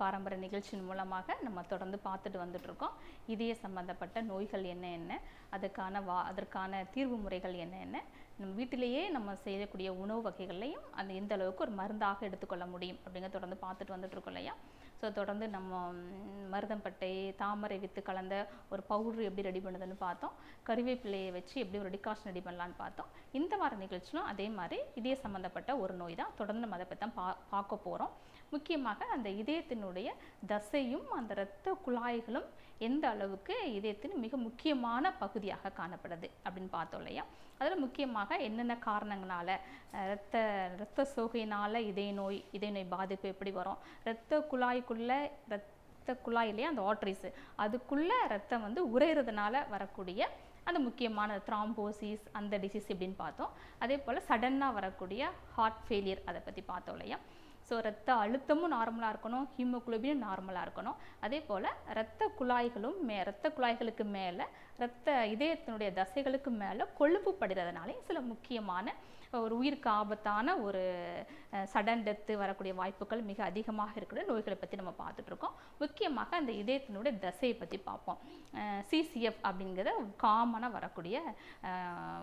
பாரம்பரிய நிகழ்ச்சியின் மூலமாக நம்ம தொடர்ந்து பார்த்துட்டு வந்துட்ருக்கோம். இதய சம்பந்தப்பட்ட நோய்கள் என்ன, அதற்கான தீர்வு முறைகள் என்ன, நம்ம வீட்டிலேயே நம்ம செய்யக்கூடிய உணவு வகைகள்லையும் அந்த எந்த அளவுக்கு ஒரு மருந்தாக எடுத்துக்கொள்ள முடியும் அப்படிங்கிறத தொடர்ந்து பார்த்துட்டு வந்துட்ருக்கோம் இல்லையா. ஸோ தொடர்ந்து நம்ம மருதம்பட்டை, தாமரை வித்து கலந்த ஒரு பவுட்ரு எப்படி ரெடி பண்ணுதுன்னு பார்த்தோம். கறிவேப்பிலையை வச்சு எப்படி ஒரு டிகாஷன் ரெடி பண்ணலான்னு பார்த்தோம். இந்த வார நிகழ்ச்சியும் அதே மாதிரி இதய சம்மந்தப்பட்ட ஒரு நோய் தான். தொடர்ந்து நம்ம அதை பற்றி தான் பார்க்க போகிறோம். முக்கியமாக அந்த இதயத்தினுடைய தசையும் அந்த இரத்த குழாய்களும் எந்த அளவுக்கு இதயத்தின் மிக முக்கியமான பகுதியாக காணப்படுது அப்படின்னு பார்த்தோம் இல்லையா. அதில் முக்கியமாக என்னென்ன காரணங்களால இரத்த சோகையினால் இதய நோய் பாதிப்பு எப்படி வரும், இரத்த குழாயிலேயே அந்த ஆர்ட்ரிஸ் அதுக்குள்ளே ரத்தம் வந்து உறையிறதுனால வரக்கூடிய அந்த முக்கியமான த்ராம்போசிஸ் அந்த டிசீஸ் எப்படின்னு பார்த்தோம். அதே போல் சடனாக வரக்கூடிய ஹார்ட் ஃபெயிலியர் அதை பற்றி பார்த்தோம் இல்லையா. ஸோ ரத்த அழுத்தமும் நார்மலாக இருக்கணும், ஹீமோகுளோபினும் நார்மலாக இருக்கணும். அதே போல் இரத்த குழாய்களுக்கு மேலே இதயத்தினுடைய தசைகளுக்கு மேலே கொழுப்பு படுறதுனாலே சில முக்கியமான ஒரு உயிருக்கு ஆபத்தான ஒரு சடன் டெத்து வரக்கூடிய வாய்ப்புகள் மிக அதிகமாக இருக்கிற நோய்களை பற்றி நம்ம பார்த்துட்ருக்கோம். முக்கியமாக அந்த இதயத்தினுடைய தசையை பற்றி பார்ப்போம். சிசிஎஃப் அப்படிங்கிறத காமனாக வரக்கூடிய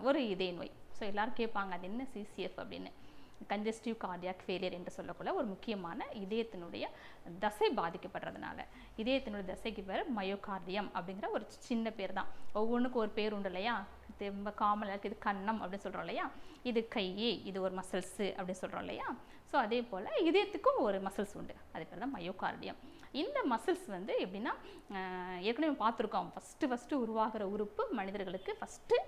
ஒரு இதய நோய். ஸோ எல்லோரும் கேட்பாங்க அது என்ன சிசிஎஃப் அப்படின்னு. கன்ஜஸ்டிவ் கார்டியாக் ஃபெயிலியர் என்று சொல்லக்குள்ள ஒரு முக்கியமான இதயத்தினுடைய தசை பாதிக்கப்படுறதுனால. இதயத்தினுடைய தசைக்கு பேர் மயோகார்டியம் அப்படிங்கிற ஒரு சின்ன பேர் தான். ஒவ்வொன்றுக்கும் ஒரு பேர் உண்டு இல்லையா. ரொம்ப காமனாக இருக்குது. இது கன்னம் அப்படின்னு சொல்கிறோம் இல்லையா, இது கையே, இது ஒரு மசில்ஸு அப்படின்னு சொல்கிறோம் இல்லையா. ஸோ அதே போல் இதயத்துக்கும் ஒரு மசில்ஸ் உண்டு, அது பேர் தான் மயோகார்டியம். இந்த மசில்ஸ் வந்து எப்படின்னா ஏற்கனவே பார்த்துருக்கோம், ஃபஸ்ட்டு உருவாகிற உறுப்பு மனிதர்களுக்கு ஃபஸ்ட்டு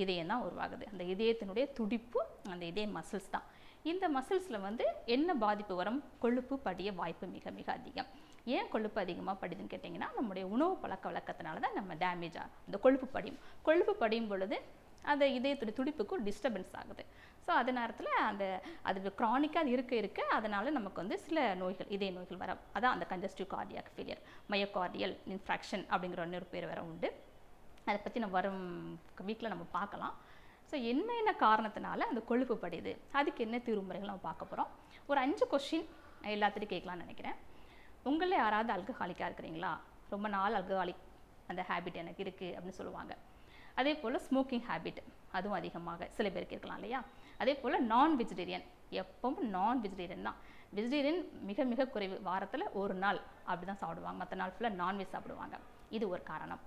இதயம் தான் உருவாகுது. அந்த இதயத்தினுடைய துடிப்பு அந்த இதய மசில்ஸ் தான். இந்த மசில்ஸில் வந்து என்ன பாதிப்பு வரும், கொழுப்பு படிய வாய்ப்பு மிக மிக அதிகம். ஏன் கொழுப்பு அதிகமாக படிதுன்னு கேட்டிங்கன்னா, நம்முடைய உணவு பழக்க வழக்கத்தினால தான் நம்ம டேமேஜ் ஆகும். இந்த கொழுப்பு படியும் பொழுது அந்த இதயத்துடைய துடிப்புக்கு டிஸ்டர்பன்ஸ் ஆகுது. ஸோ அது நேரத்தில் அது க்ரானிக்காக அது இருக்க அதனால் நமக்கு வந்து சில நோய்கள், இதய நோய்கள் வர, அதான் அந்த congestive cardiac failure, myocardial infarction அப்படிங்கிற இன்னொரு பேர் வேறு உண்டு. அதை பற்றி நம்ம வரும் வீக்கில் நம்ம பார்க்கலாம். ஸோ என்ன காரணத்தினால அந்த கொழுப்பு படியுது, அதுக்கு என்ன தீர்வுமுறைகள் நம்ம பார்க்க போகிறோம். ஒரு 5 கொஸ்டின் எல்லாத்துட்டும் கேட்கலான்னு நினைக்கிறேன். உங்களில் யாராவது அல்கஹாலிக்காக இருக்கிறீங்களா? ரொம்ப நாள் அல்கஹாலிக் அந்த ஹேபிட் எனக்கு இருக்குது அப்படின்னு சொல்லுவாங்க. அதே போல் ஸ்மோக்கிங் ஹேபிட் அதுவும் அதிகமாக சில பேருக்கு இருக்கலாம் இல்லையா. அதே போல் நான் வெஜிடேரியன், எப்பவும் நான் வெஜிடேரியன் தான். வெஜிடேரியன் மிக மிக குறைவு, வாரத்தில் ஒரு நாள் அப்படி தான் சாப்பிடுவாங்க, மற்ற நாள் ஃபுல்லாக நான்வெஜ் சாப்பிடுவாங்க. இது ஒரு காரணம்.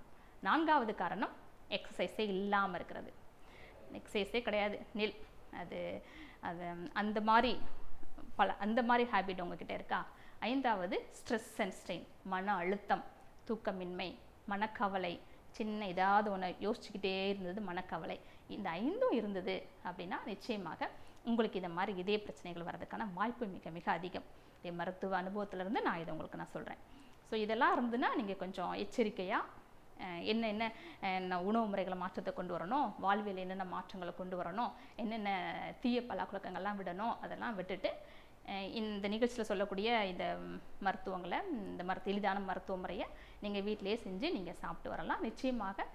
4வது காரணம் எக்ஸசைஸே இல்லாமல் இருக்கிறது. எக்ஸசைஸே கிடையாது, நில், அது அந்த மாதிரி ஹேபிட் உங்ககிட்ட இருக்கா. 5வது ஸ்ட்ரெஸ் அண்ட் ஸ்ட்ரெயின், மன அழுத்தம், தூக்கமின்மை, மனக்கவலை, சின்ன ஏதாவது ஒன்று யோசிச்சுக்கிட்டே இருந்தது மனக்கவலை, இந்த 5ம் இருந்தது அப்படின்னா நிச்சயமாக உங்களுக்கு இந்த மாதிரி இதய பிரச்சனைகள் வர்றதுக்கான வாய்ப்பு மிக மிக அதிகம். மருத்துவ அனுபவத்திலேருந்து நான் இதை உங்களுக்கு நான் சொல்கிறேன். ஸோ இதெல்லாம் இருந்துன்னா நீங்கள் கொஞ்சம் எச்சரிக்கையாக என்ன உணவு முறைகளை மாற்றத்தை கொண்டு வரணும், வாழ்வியல் என்னென்ன மாற்றங்களை கொண்டு வரணும், என்னென்ன தீய பழக்கங்கள்லாம் விடணும், அதெல்லாம் விட்டுட்டு இந்த நிகழ்ச்சியில் சொல்லக்கூடிய இந்த மருத்துவங்களை, எளிதான மருத்துவ முறையை நீங்கள் வீட்டிலேயே செஞ்சு நீங்கள் சாப்பிட்டு வரலாம். நிச்சயமாக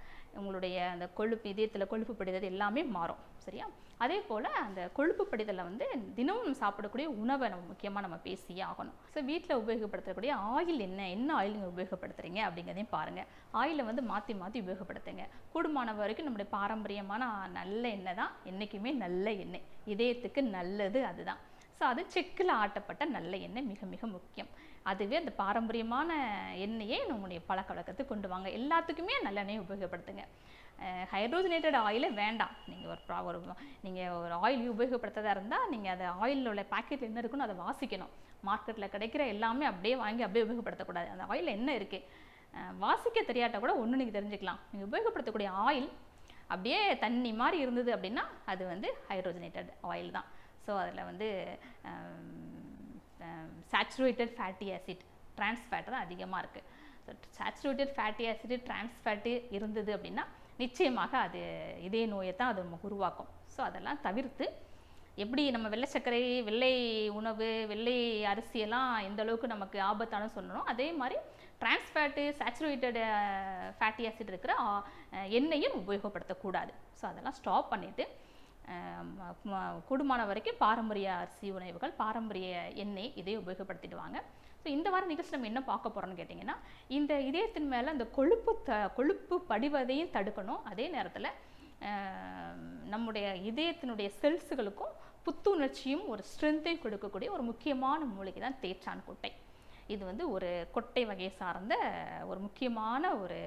உங்களுடைய அந்த இதயத்தில் கொழுப்பு படிதல் எல்லாமே மாறும். சரியா. அதே போல் அந்த கொழுப்பு படிதலை வந்து தினமும் சாப்பிடக்கூடிய உணவை நம்ம முக்கியமாக நம்ம பேசியே ஆகணும். ஸோ வீட்டில் உபயோகப்படுத்தக்கூடிய ஆயில் என்ன ஆயில் நீங்கள் உபயோகப்படுத்துகிறீங்க அப்படிங்கிறதையும் பாருங்கள். ஆயிலை வந்து மாற்றி உபயோகப்படுத்துங்க. கூடுமான வரைக்கும் நம்முடைய பாரம்பரியமான நல்ல எண்ணெய் தான் என்றைக்குமே நல்ல எண்ணெய், இதயத்துக்கு நல்லது அதுதான். ஸோ அது செக்கில் ஆட்டப்பட்ட நல்ல எண்ணெய் மிக மிக முக்கியம். அதுவே அந்த பாரம்பரியமான எண்ணெயே நம்முடைய பழக்க வழக்கத்துக்கு கொண்டு வாங்க. எல்லாத்துக்குமே நல்லெண்ணெயை உபயோகப்படுத்துங்க. ஹைட்ரோஜனேட்டட் ஆயிலே வேண்டாம். நீங்கள் ஒரு ஆயில் உபயோகப்படுத்துறதா இருந்தால் நீங்கள் அதை ஆயிலில் உள்ள பேக்கெட்டில் என்ன இருக்குன்னு அதை வாசிக்கணும். மார்க்கெட்டில் கிடைக்கிற எல்லாமே அப்படியே வாங்கி அப்படியே உபயோகப்படுத்தக்கூடாது. அந்த ஆயிலில் என்ன இருக்குது வாசிக்க தெரியாட்டா கூட ஒன்று நீங்கள் தெரிஞ்சுக்கலாம். நீங்கள் உபயோகப்படுத்தக்கூடிய ஆயில் அப்படியே தண்ணி மாதிரி இருந்தது அப்படின்னா அது வந்து ஹைட்ரோஜனேட்டட் ஆயில் தான். ஸோ அதில் வந்து saturated fatty acid, trans fat தான் அதிகமாக இருக்குது. So saturated fatty acid, trans fat இருந்தது அப்படின்னா நிச்சயமாக அது இதய நோயை தான் அது நமக்கு உருவாக்கும். ஸோ அதெல்லாம் தவிர்த்து எப்படி நம்ம வெள்ளை சர்க்கரை, வெள்ளை உணவு, வெள்ளை அரிசியெல்லாம் எந்த அளவுக்கு நமக்கு ஆபத்தானு சொன்னோம், அதே மாதிரி trans fat, saturated fatty acid இருக்கிற எண்ணெயும் உபயோகப்படுத்தக்கூடாது. ஸோ அதெல்லாம் ஸ்டாப் பண்ணிவிட்டு கூடுமான வரைக்கும் பாரம்பரிய அரிசி உணவுகள், பாரம்பரிய எண்ணெய் இதை உபயோகப்படுத்திடுவாங்க. ஸோ இந்த வார நிகழ்ச்சி நம்ம என்ன பார்க்க போகிறோம்னு கேட்டிங்கன்னா, இந்த இதயத்தின் மேலே அந்த கொழுப்பு படிவதையும் தடுக்கணும். அதே நேரத்தில் நம்முடைய இதயத்தினுடைய செல்ஸுகளுக்கும் புத்துணர்ச்சியும் ஒரு ஸ்ட்ரென்த்தையும் கொடுக்கக்கூடிய ஒரு முக்கியமான மூலிகை தான் தேற்றான் கொட்டை. இது வந்து ஒரு கொட்டை வகையை சார்ந்த ஒரு முக்கியமான ஒரு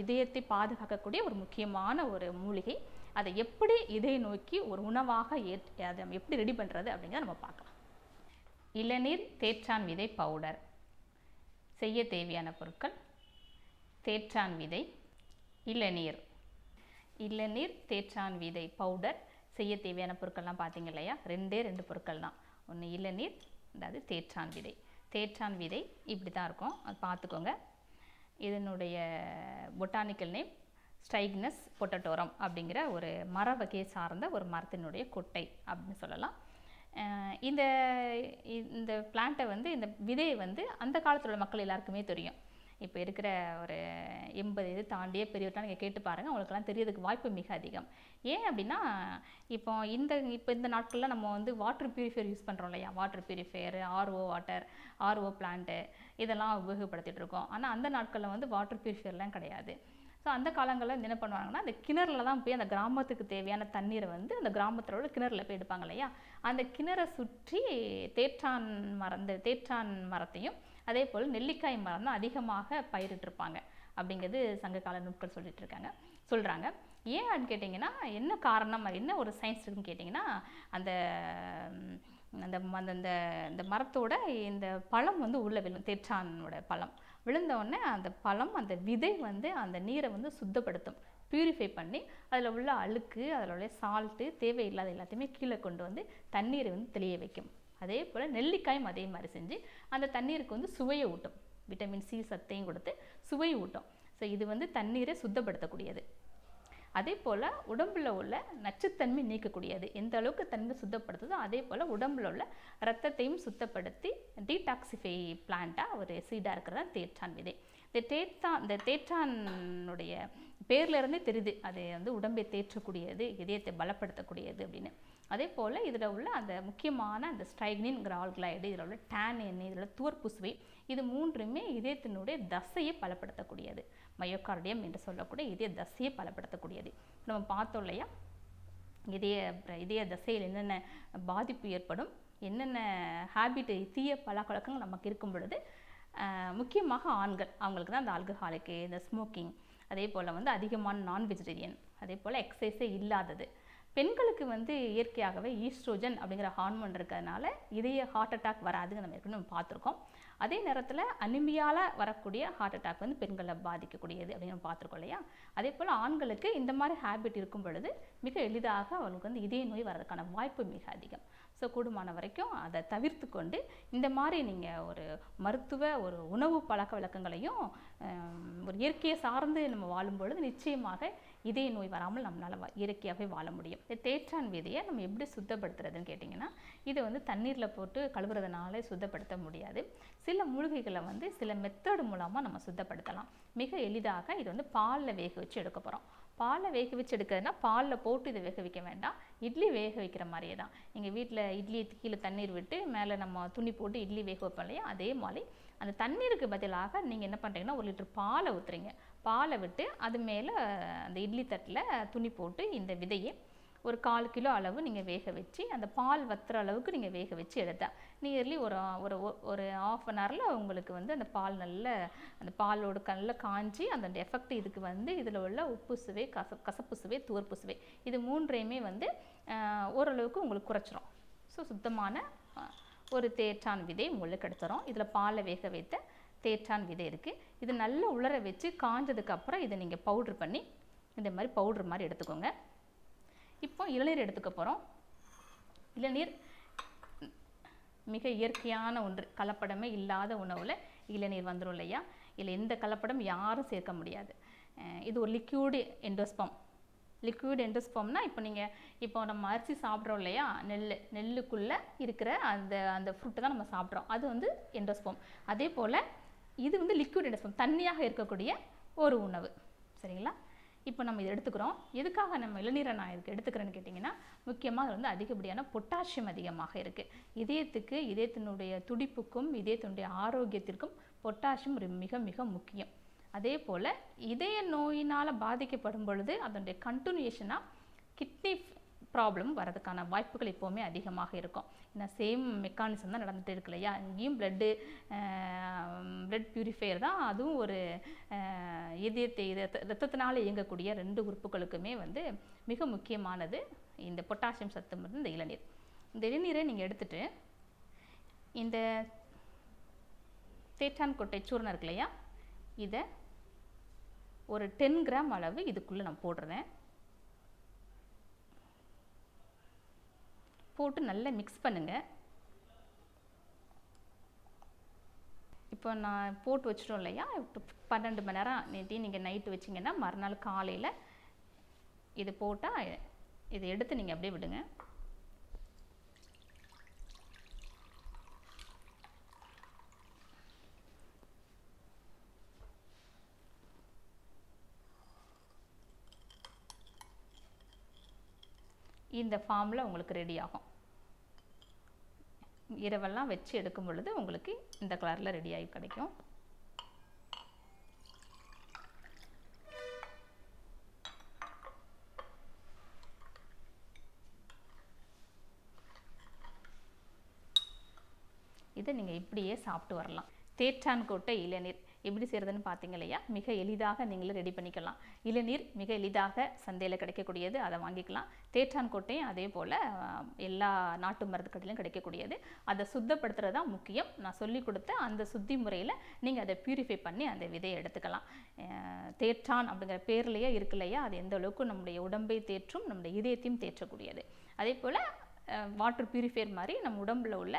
இதயத்தை பாதுகாக்கக்கூடிய ஒரு முக்கியமான ஒரு மூலிகை. அதை எப்படி இதய நோக்கி ஒரு உணவாக அதை எப்படி ரெடி பண்ணுறது அப்படிங்கிறத நம்ம பார்க்கலாம். இளநீர் தேற்றான் விதை பவுடர். செய்ய தேவையான பொருட்கள்: தேற்றான் விதை, இளநீர். இளநீர் தேற்றான் விதை பவுடர். செய்ய தேவையான பொருட்கள்லாம் பார்த்தீங்க இல்லையா, ரெண்டு பொருட்கள் தான். ஒன்று இளநீர், அதாவது தேற்றான் விதை. தேற்றான் விதை இப்படி தான் இருக்கும், அது பார்த்துக்கோங்க. இதனுடைய பொட்டானிக்கல் நேம் ஸ்டைக்னஸ் பொட்டட்டோரம் அப்படிங்கிற ஒரு மர வகையை சார்ந்த ஒரு மரத்தினுடைய கொட்டை அப்படின்னு சொல்லலாம். இந்த இந்த பிளான்ட்டை வந்து, இந்த விதையை வந்து அந்த காலத்தில் உள்ள மக்கள் எல்லாருக்குமே தெரியும். இப்போ இருக்கிற ஒரு 80 இது தாண்டிய பெரியவர்லாம் நீங்கள் கேட்டு பாருங்கள், அவங்களுக்கெல்லாம் தெரியறதுக்கு வாய்ப்பு மிக அதிகம். ஏன் அப்படின்னா, இப்போ இந்த நாட்களில் நம்ம வந்து வாட்டர் பியூரிஃபையர் யூஸ் பண்ணுறோம் இல்லையா, water purifier, RO water, RO plant இதெல்லாம் உபயோகப்படுத்திகிட்டு இருக்கோம். ஆனால் அந்த நாட்களில் வந்து வாட்டர் பியூரிஃபையர்லாம் கிடையாது. ஸோ அந்த காலங்களில் என்ன பண்ணுவாங்கன்னா, அந்த கிணறுல தான் போய் அந்த கிராமத்துக்கு தேவையான தண்ணீரை வந்து அந்த கிராமத்தில் உள்ள கிணறுல போய் எடுப்பாங்க இல்லையா. அந்த கிணறை சுற்றி தேற்றான் மரத்தையும் அதே போல் நெல்லிக்காய் மரம் தான் அதிகமாக பயிரிட்டிருப்பாங்க அப்படிங்கிறது சங்ககால நூட்கள் சொல்கிறாங்க. ஏன் அப்படின்னு கேட்டிங்கன்னா, என்ன காரணம், என்ன ஒரு சயின்ஸ் இருக்குன்னு கேட்டிங்கன்னா, அந்த அந்த அந்த மரத்தோட இந்த பழம் வந்து உள்ளே விழும். தேற்றானோட பழம் விழுந்தவுடனே அந்த பழம், அந்த விதை வந்து அந்த நீரை வந்து சுத்தப்படுத்தும், பியூரிஃபை பண்ணி அதில் உள்ள அழுக்கு, அதில் உள்ள சால்ட்டு, தேவையில்லாத எல்லாத்தையுமே கீழே கொண்டு வந்து தண்ணீரை வந்து தெளிய வைக்கும். அதே போல் நெல்லிக்காயும் அதே மாதிரி செஞ்சு அந்த தண்ணீருக்கு வந்து சுவையை ஊட்டும், விட்டமின் சி சத்தையும் கொடுத்து சுவை ஊட்டும். ஸோ இது வந்து தண்ணீரை சுத்தப்படுத்தக்கூடியது. அதே போல் உடம்பில் உள்ள நச்சுத்தன்மை நீக்கக்கூடியது. எந்த அளவுக்கு தண்ணி சுத்தப்படுத்துதோ அதே போல் உடம்பில் உள்ள ரத்தத்தையும் சுத்தப்படுத்தி டீடாக்சிஃபை பிளான்ட்டாக ஒரு சீடாக இருக்கிறதா தேற்றான் விதை. இந்த தேற்றானுடைய பேர்லேருந்தே தெரியுது, அது வந்து உடம்பை தேற்றக்கூடியது, இதயத்தை பலப்படுத்தக்கூடியது அப்படின்னு. அதே போல் இதில் உள்ள அந்த முக்கியமான அந்த ஸ்ட்ரைக்னின்ங்கிற ஆல்கலாய்டு, இதில் உள்ள டேனின், இதில் உள்ள தூர்ப்புசுவை, இது மூன்றுமே இதயத்தினுடைய தசையை பலப்படுத்தக்கூடியது. மயோகார்டியம் என்று சொல்லக்கூடிய இதய தசையை பலப்படுத்தக்கூடியது. நம்ம பார்த்தோம் இல்லையா, இதய தசையில் என்னென்ன பாதிப்பு ஏற்படும், என்னென்ன ஹேபிட், தீய பழக்கவழக்கங்கள் நமக்கு இருக்கும் பொழுது, முக்கியமாக ஆண்கள், அவங்களுக்கு தான் அந்த ஆல்கஹாலிக்கு, இந்த ஸ்மோக்கிங், அதே போல் வந்து அதிகமான நான் வெஜிடேரியன், அதே போல் எக்ஸசைஸே இல்லாதது. பெண்களுக்கு வந்து இயற்கையாகவே ஈஸ்ட்ரோஜன் அப்படிங்கிற ஹார்மோன் இருக்கிறதுனால இதய ஹார்ட் அட்டாக் வராதுன்னு நம்ம ஏற்கனவே பார்த்துருக்கோம். அதே நேரத்தில் அனிமியால் வரக்கூடிய ஹார்ட் அட்டாக் வந்து பெண்களை பாதிக்கக்கூடியது அப்படின்னு நம்ம பார்த்துருக்கோம் இல்லையா. அதே போல் ஆண்களுக்கு இந்த மாதிரி ஹேபிட் இருக்கும் பொழுது மிக எளிதாக அவங்களுக்கு வந்து இதய நோய் வர்றதுக்கான வாய்ப்பு மிக அதிகம். ஸோ கூடுமான வரைக்கும் அதை தவிர்த்து கொண்டு இந்த மாதிரி நீங்கள் ஒரு மருத்துவ ஒரு உணவு பழக்க வழக்கங்களையும் ஒரு இயற்கையை சார்ந்து நம்ம வாழும் பொழுது நிச்சயமாக இதய நோய் வராமல் நம்மளால் இயற்கையாகவே வாழ முடியும். இந்த தேற்றான் விதையை நம்ம எப்படி சுத்தப்படுத்துறதுன்னு கேட்டிங்கன்னா, இதை வந்து தண்ணீரில் போட்டு கழுவுறதுனால சுத்தப்படுத்த முடியாது. சில மூலிகைகளை வந்து சில மெத்தடு மூலமாக நம்ம சுத்தப்படுத்தலாம். மிக எளிதாக இது வந்து பாலில் வேக வச்சு எடுக்க போகிறோம். பாலில் வேக வச்சு எடுக்கிறதுனா பாலில் போட்டு இதை வேக வைக்க வேண்டாம், இட்லி வேக வைக்கிற மாதிரியே தான். எங்கள் வீட்டில் இட்லி கீழே தண்ணீர் விட்டு மேலே நம்ம துணி போட்டு இட்லி வேக வைப்போம் இல்லையா, அதே மாதிரி அந்த தண்ணீருக்கு பதிலாக நீங்கள் என்ன பண்ணுறீங்கன்னா 1 லிட்டர் பாலை ஊற்றுறீங்க. பாலை விட்டு அது மேலே அந்த இட்லி தட்டில் துணி போட்டு இந்த விதையை ஒரு 1/4 கிலோ அளவு நீங்கள் வேக வச்சு, அந்த பால் வத்துற அளவுக்கு நீங்கள் வேக வச்சு எடுத்தால் நியர்லி ஒரு ½ அன் ஹவரில் உங்களுக்கு வந்து அந்த பால் அந்த பாலோட நல்லா காஞ்சி அந்த எஃபெக்ட் இதுக்கு வந்து இதில் உள்ள உப்பு சுவை, கசப்பு சுவை, துவர்ப்பு சுவை, இது மூன்றையுமே வந்து ஓரளவுக்கு உங்களுக்கு குறைச்சிரும். ஸோ சுத்தமான ஒரு தேற்றான் விதை உங்களுக்கு கிடைச்சிரும். இதில் பாலில் வேக வைத்த தேற்றான் விதை இருக்குது. இது நல்லா உலர வச்சு காஞ்சதுக்கப்புறம் இதை நீங்கள் பவுட்ரு பண்ணி இந்த மாதிரி பவுட்ரு மாதிரி எடுத்துக்கோங்க. இப்போ இளநீர் எடுத்துக்க போகிறோம். இளநீர் மிக இயற்கையான ஒன்று, கலப்படமே இல்லாத உணவில் இளநீர் வந்துடும் இல்லையா. இதில் எந்த கலப்படம் யாரும் சேர்க்க முடியாது. இது ஒரு லிக்யூடு எண்டோஸ்பம். லிக்விட் எண்டோஸ்பம்னா இப்போ நம்ம அரிசி சாப்பிட்றோம் இல்லையா, நெல்லுக்குள்ளே இருக்கிற அந்த ஃப்ரூட்டை தான் நம்ம சாப்பிட்றோம், அது வந்து எண்டோஸ்பம். அதே போல் இது வந்து லிக்விட் எண்டோஸ்பம், தண்ணியாக இருக்கக்கூடிய ஒரு உணவு. சரிங்களா. இப்போ நம்ம இதை எடுத்துக்கிறோம். எதுக்காக நம்ம இளநீரை நான் இதுக்கு எடுத்துக்கிறேன்னு கேட்டிங்கன்னா, முக்கியமாக அதில் வந்து அதிகப்படியான பொட்டாசியம் அதிகமாக இருக்குது. இதயத்துக்கு, இதயத்தினுடைய துடிப்புக்கும் இதயத்தினுடைய ஆரோக்கியத்திற்கும் பொட்டாசியம் ஒரு மிக மிக முக்கியம். அதே போல் இதய நோயினால் பாதிக்கப்படும் பொழுது அதனுடைய கண்டினியூஷனாக கிட்னி ப்ராப்ளம் வரதுக்கான வாய்ப்புகள் எப்போவுமே அதிகமாக இருக்கும். ஏன்னா சேம் மெக்கானிசம் தான் நடந்துகிட்டு இருக்கு இல்லையா. இங்கேயும் பிளட் பியூரிஃபையர் தான், அதுவும் ஒரு ரத்தத்தினால் இயங்கக்கூடிய 2 உறுப்புகளுக்குமே வந்து மிக முக்கியமானது இந்த பொட்டாசியம் சத்து வந்து இந்த இளநீர். இந்த இளநீரை நீங்கள் எடுத்துகிட்டு இந்த தேற்றான் கொட்டை சூர்ணம் இருக்கு இல்லையா, இதை ஒரு 10 கிராம் அளவு இதுக்குள்ளே நான் போடுறேன். போட்டு நல்லா மிக்ஸ் பண்ணுங்கள். இப்போ நான் போட்டு வச்சிட்டோம் இல்லையா, 12 மணி நேரம் நீங்கள் நைட்டு வச்சிங்கன்னா மறுநாள் காலையில் இது போட்டால் இதை எடுத்து நீங்கள் அப்படியே விடுங்க. இந்த ஃபார்மில் உங்களுக்கு ரெடி ஆகும். இரவெல்லாம் வச்சு எடுக்கும் பொழுது உங்களுக்கு இந்த கலரில் ரெடியாகி கிடைக்கும். இதை நீங்கள் இப்படியே சாப்பிட்டு வரலாம். தேற்றான்கோட்டை இளநீர் எப்படி செய்கிறதுன்னு பார்த்தீங்க இல்லையா, மிக எளிதாக நீங்களும் ரெடி பண்ணிக்கலாம். இளநீர் மிக எளிதாக சந்தையில் கிடைக்கக்கூடியது, அதை வாங்கிக்கலாம். தேற்றான்கோட்டையும் அதே போல் எல்லா நாட்டு மருந்து கடையிலும் கிடைக்கக்கூடியது. அதை சுத்தப்படுத்துறது தான் முக்கியம். நான் சொல்லி கொடுத்த அந்த சுத்தி முறையில் நீங்கள் அதை பியூரிஃபை பண்ணி அந்த விதையை எடுத்துக்கலாம். தேற்றான் அப்படிங்கிற பேர்லேயே இருக்கு இல்லையா, அது எந்த அளவுக்கு நம்முடைய உடம்பை தேற்றும், நம்முடைய இதயத்தையும் தேற்றக்கூடியது. அதே போல் வாட்டர் பியூரிஃபையர் மாதிரி நம்ம உடம்பில் உள்ள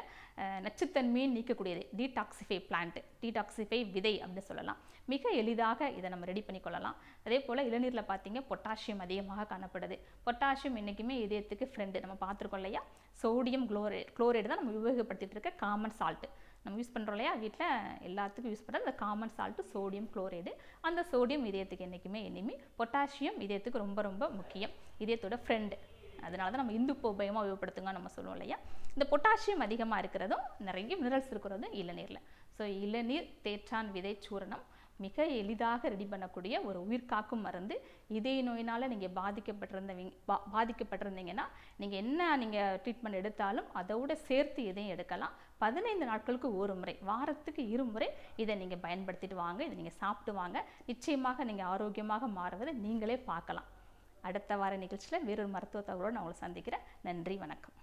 நச்சுத்தன்மையை நீக்கக்கூடியது டீடாக்சிஃபை பிளான்ட், டீடாக்சிஃபை விதை அப்படின்னு சொல்லலாம். மிக எளிதாக இதை நம்ம ரெடி பண்ணி கொள்ளலாம். அதே போல் இளநீரில் பார்த்தீங்க பொட்டாசியம் அதிகமாக காணப்படுது. பொட்டாசியம் என்றைக்குமே இதயத்துக்கு ஃப்ரெண்டு. நம்ம பார்த்துருக்கோம் இல்லையா, சோடியம் குளோரைடு தான் நம்ம உபயோகப்படுத்திட்டு இருக்க காமன் சால்ட்டு. நம்ம யூஸ் பண்ணுறோம் இல்லையா, வீட்டில் எல்லாத்துக்கும் யூஸ் பண்ணுறது அந்த காமன் சால்ட்டு சோடியம் குளோரைடு. அந்த சோடியம் இதயத்துக்கு என்றைக்குமே எனிமி. பொட்டாசியம் இதயத்துக்கு ரொம்ப ரொம்ப முக்கியம், இதயத்தோட ஃப்ரெண்டு. அதனால தான் நம்ம இந்துப்போபயமாக உபயோகப்படுத்துங்க நம்ம சொல்லுவோம் இல்லையா. இந்த பொட்டாசியம் அதிகமாக இருக்கிறதும் நிறைய மினரல்ஸ் இருக்கிறதும் இளநீரில். ஸோ இளநீர் தேற்றான் விதை சூரணம் மிக எளிதாக ரெடி பண்ணக்கூடிய ஒரு உயிர் காக்கும் மருந்து. இதய நோயினால் நீங்கள் பாதிக்கப்பட்டிருந்தீங்கன்னா நீங்கள் ட்ரீட்மெண்ட் எடுத்தாலும் அதோட சேர்த்து இதையும் எடுக்கலாம். 15 நாட்களுக்கு ஒரு முறை, வாரத்துக்கு 2 முறை இதை நீங்கள் பயன்படுத்திட்டு வாங்க. இதை நீங்கள் சாப்பிட்டு வாங்க. நிச்சயமாக நீங்கள் ஆரோக்கியமாக மாறுவதை நீங்களே பார்க்கலாம். அடுத்த வார நிகழ்ச்சியில் வேறொரு மருத்துவ தகவலோடு நான் உங்களை சந்திக்கிறேன். நன்றி, வணக்கம்.